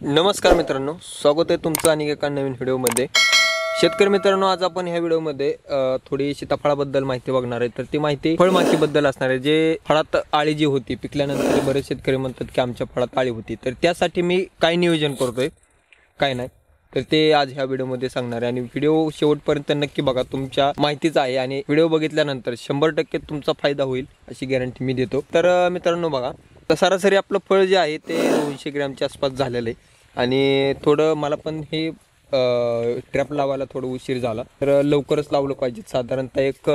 नमस्कार मित्रांनो, स्वागत आहे तुमचं आणि एका नवीन व्हिडिओमध्ये। शेतकरी मित्रांनो, आज आपण ह्या व्हिडिओमध्ये थोडी सीताफळाबद्दल माहिती बघणार आहे। तर ती माहिती फळमाशीबद्दल असणार आहे। जे फळात आळी जी होती पिकल्यानंतर बरेच शेतकरी म्हणतात की आमच्या फळात आळी होती, तर त्यासाठी मी काय नियोजन करतोय काय नाही तर ते आज ह्या व्हिडिओमध्ये सांगणार आहे। आणि व्हिडिओ शेवटपर्यंत नक्की बघा, तुमच्या माहितीच आहे आणि व्हिडिओ बघितल्यानंतर 100% तुमचा फायदा होईल अशी गॅरंटी मी देतो। तर मित्रांनो बघा, सरासरी आपलं फळ जे आहे ते 200 ग्रॅमच्या आसपास झालेलं आहे आणि थोडं मला पण हे ट्रॅप लावायला थोडं उशीर झाला, तर लवकरच लावलं पाहिजे। साधारणतः एक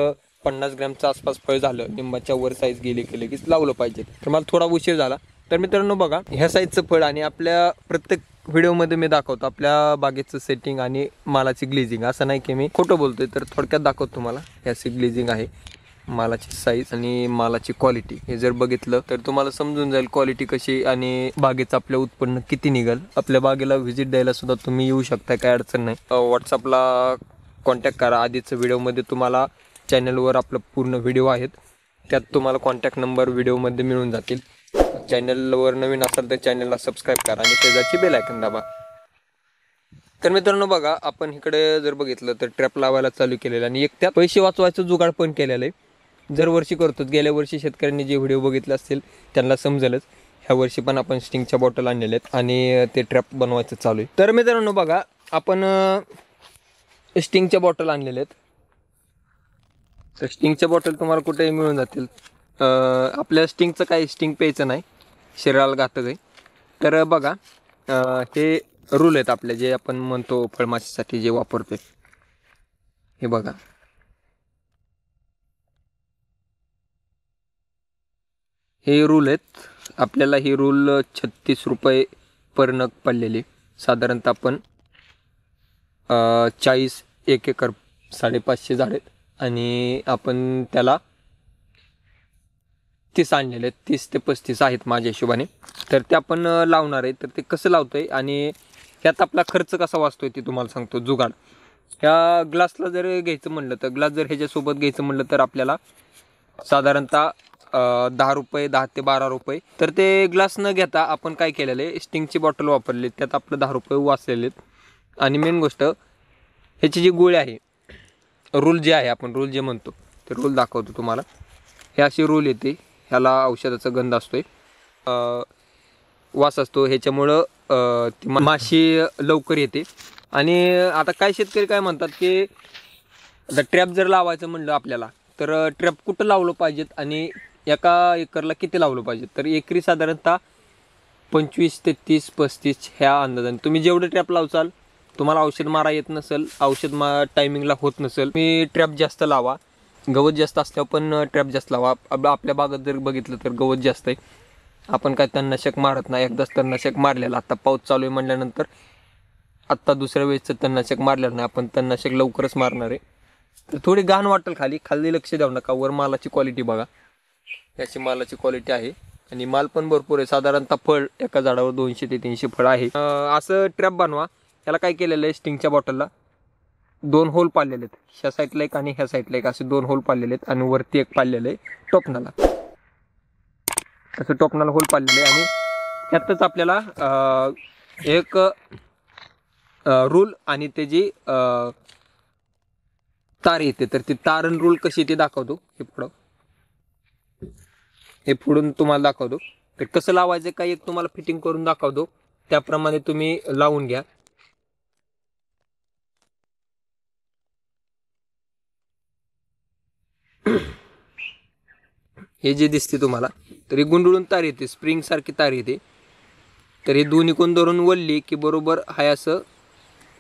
50 ग्रॅमच्या आसपास फळ झालं, निंबाच्या वर साईज गेली की लगेच लावलं पाहिजे, तर मला थोडा उशीर झाला। तर मित्रांनो बघा, ह्या साईजचं फळ आणि आपल्या प्रत्येक व्हिडिओमध्ये मी दाखवतो आपल्या बागेचं सेटिंग आणि मालाची ग्लेजिंग। असं नाही की मी खोटं बोलतोय, तर थोडक्यात दाखवतो तुम्हाला। ह्याची ग्लेजिंग आहे, मालाची साईज आणि मालाची क्वालिटी हे जर बघितलं तर तुम्हाला समजून जाईल क्वालिटी कशी आणि बागेचं आपलं उत्पन्न किती निघेल। आपल्या बागेला व्हिजिट द्यायला सुद्धा तुम्ही येऊ शकता, काय अडचण नाही। व्हॉट्सअपला कॉन्टॅक्ट करा। आधीचं व्हिडिओमध्ये तुम्हाला चॅनलवर आपलं पूर्ण व्हिडिओ आहेत, त्यात तुम्हाला कॉन्टॅक्ट नंबर व्हिडिओमध्ये मिळून जातील। चॅनलवर नवीन असाल तर चॅनलला सबस्क्राईब करा आणि शेजारची बेल आयकॉन दाबा। तर मित्रांनो बघा, आपण इकडे जर बघितलं तर ट्रॅप लावायला चालू केलेलं आणि एक त्यात पैसे वाचवायचं जुगाड पण केलेलं आहे। दरवर्षी करतो, गेल्या वर्षी शेतकऱ्यांनी जे व्हिडिओ बघितले असतील त्यांना समजेलच। ह्या वर्षी पण आपण स्टिंगच्या बॉटल आणलेल्या आहेत आणि ते ट्रॅप बनवायचं चालू आहे। तर मित्रांनो बघा, आपण स्टिंगच्या बॉटल आणलेल्या आहेत। तर स्टिंगच्या बॉटल तुम्हाला कुठेही मिळून जातील। आपल्या स्टिंगचं काही स्टिंग प्यायचं नाही, शरीराला घातक आहे। तर बघा, हे रूल आहेत आपले, जे आपण म्हणतो फळमाशीसाठी जे वापरतोय, हे बघा। हे रूल आहेत आपल्याला, ही रूल 36 रुपये पर नग पडलेली। साधारणतः आपण 40 एक एकर 550 झाड आहेत आणि आपण त्याला 30 आणलेले आहेत, 30 ते 35 आहेत माझ्या हिशोबाने। तर ते आपण लावणार आहे। तर ते कसं लावतोय आणि ह्यात आपला खर्च कसा वाचतोय ते तुम्हाला सांगतो जुगाड। ह्या ग्लासला जर घ्यायचं म्हणलं तर ग्लास जर ह्याच्यासोबत घ्यायचं म्हणलं तर आपल्याला साधारणतः 10 रुपये, 10 ते 12 रुपये। तर ते ग्लास न घेता आपण काय केलेलं आहे, स्टिंगची बॉटल वापरली, त्यात आपलं 10 रुपये वाचलेले आहेत। आणि मेन गोष्ट, ह्याची जी गोळी आहे, रूल जे आहे, आपण रूल जे म्हणतो ते रूल दाखवतो तुम्हाला। हे अशी रूल येते, ह्याला औषधाचा गंध असतोय, वास असतो, ह्याच्यामुळं ती माशी लवकर येते। आणि आता काय शेतकरी काय म्हणतात की आता ट्रॅप जर लावायचं म्हणलं आपल्याला, तर ट्रॅप कुठं लावलं पाहिजेत आणि एका एकरला किती लावलं पाहिजे। तर एकरी साधारणतः 25 ते 30-35 ह्या अंदाजाने तुम्ही जेवढे ट्रॅप लावचाल, तुम्हाला औषध मारा येत नसेल, औषध टायमिंगला होत नसेल, तुम्ही ट्रॅप जास्त लावा। गवत जास्त असल्यावर पण ट्रॅप जास्त लावा। आपल्या बागेत जर बघितलं तर गवत जास्त आहे, आपण काय तणनाशक मारत नाही। एकदाच तणनाशक मारलेलं, आता पाऊस चालू आहे म्हटल्यानंतर आत्ता दुसऱ्या वेळेचं तणनाशक मारलेलं नाही, आपण तणनाशक लवकरच मारणार आहे। तर थोडी घाण वाटेल, खाली लक्ष द्यावं नका। वर मालाची क्वालिटी बघा, याची मालाची क्वालिटी आहे आणि माल पण भरपूर आहे। साधारणतः फळ एका झाडावर 200 ते 300 फळ आहे। असं ट्रॅप बनवा। त्याला काय केलेलं आहे, स्टिंगच्या बॉटलला 2 होल पाडलेले आहेत, ह्या साईडला एक आणि ह्या साईडला एक, असे 2 होल पाडलेले आहेत आणि वरती एक पाडलेलं आहे टोपणाला, असं टोपणाला होल पाडलेले आहे। आणि त्यातच आपल्याला एक रूल आणि त्याची तार येते, तर ती तार आणि रूल कशी ते दाखवतो। हे पुढून तुम्हाला दाखवतो। तर कसं लावायचं काय एक तुम्हाला फिटिंग करून दाखवतो, त्याप्रमाणे तुम्ही लावून घ्या। हे जे दिसते तुम्हाला, तर ही गुंडळून तार येते, स्प्रिंग सारखी तार येते। तर हे दोन्ही कोण धरून वळली की बरोबर हाय असं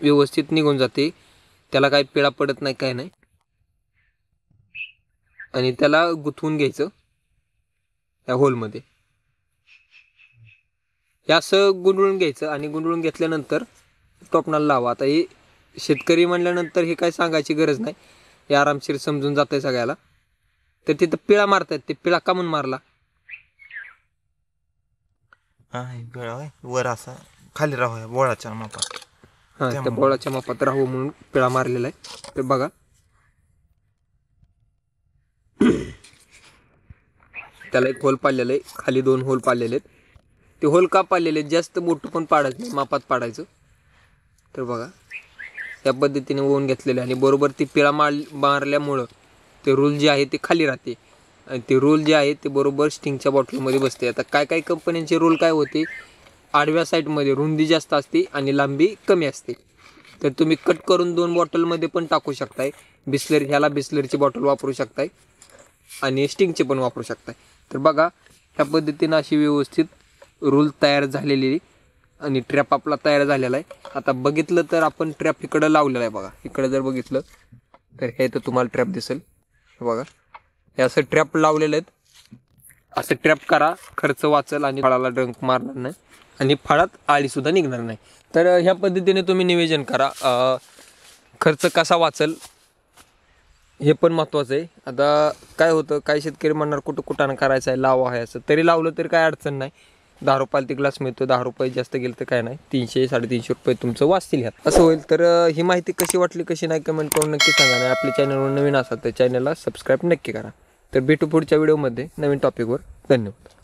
व्यवस्थित निघून जाते, त्याला काही पिळा पडत नाही, काय नाही। आणि त्याला गुंतवून घ्यायचं या होलमध्ये, हे असं गुंडळून घ्यायचं आणि गुंडळून घेतल्यानंतर टोपणाला लावा। आता हे शेतकरी म्हणल्यानंतर हे काय सांगायची गरज नाही, हे आरामशीर समजून जातंय सगळ्याला। तर तिथं पिळा मारतायत, ते पिळा का म्हणून मारला, वर असा खाली राहू बोळाच्या मापात, त्या बोळाच्या मापात राहू म्हणून पिळा मारलेला आहे। तर बघा, त्याला एक होल पाडलेलं आहे, खाली 2 होल पाडलेले आहेत। ते होल का पाडलेले, जास्त मोठं पण पाडायचं नाही, मापात पाडायचं. तर बघा या पद्धतीने ओवून घेतलेले आणि बरोबर ती पिळा मारल्यामुळं ते रोल जे आहे ते खाली राहते आणि ते रोल जे आहे ते बरोबर स्टिंगच्या बॉटलमध्ये बसते. आता काय काय कंपन्यांचे रोल काय होते, आडव्या साईडमध्ये रुंदी जास्त असते आणि लांबी कमी असते. तर तुम्ही कट करून 2 बॉटलमध्ये पण टाकू शकताय. बिस्लरी, ह्याला बिस्लरीची बॉटल वापरू शकताय आणि स्टिंगची पण वापरू शकताय. तर बघा ह्या पद्धतीनं अशी व्यवस्थित रोल तयार झालेली आणि ट्रॅप आपला तयार झालेला आहे. आता बघितलं तर आपण ट्रॅप इकडं लावलेला आहे. बघा इकडं जर बघितलं तर हे तर तुम्हाला ट्रॅप दिसेल. बघा हे असं ट्रॅप लावलेलं आहेत. असं ट्रॅप करा, खर्च वाचल आणि फळाला डंक मारणार नाही आणि फळात आळीसुद्धा निघणार नाही. तर ह्या पद्धतीने तुम्ही नियोजन करा. खर्च कसा वाचल हे पण महत्त्वाचं आहे. आता काय होतं, काही शेतकरी म्हणणार कुठं कुठानं करायचं आहे, लावा आहे असं, तरी लावलं तरी काय अडचण नाही. 10 रुपयाला ते ग्लास मिळतो, 10 रुपये जास्त गेलं तर काय नाही, 300-350 रुपये तुमचं वाचतील ह्यात, असं होईल. तर ही माहिती कशी वाटली कशी नाही कमेंट करून नक्की सांगा. आणि आपल्या चॅनलवर नवीन असाल तर चॅनलला सबस्क्राईब नक्की करा. तर भेटू पुढच्या व्हिडिओमध्ये नवीन टॉपिकवर. धन्यवाद.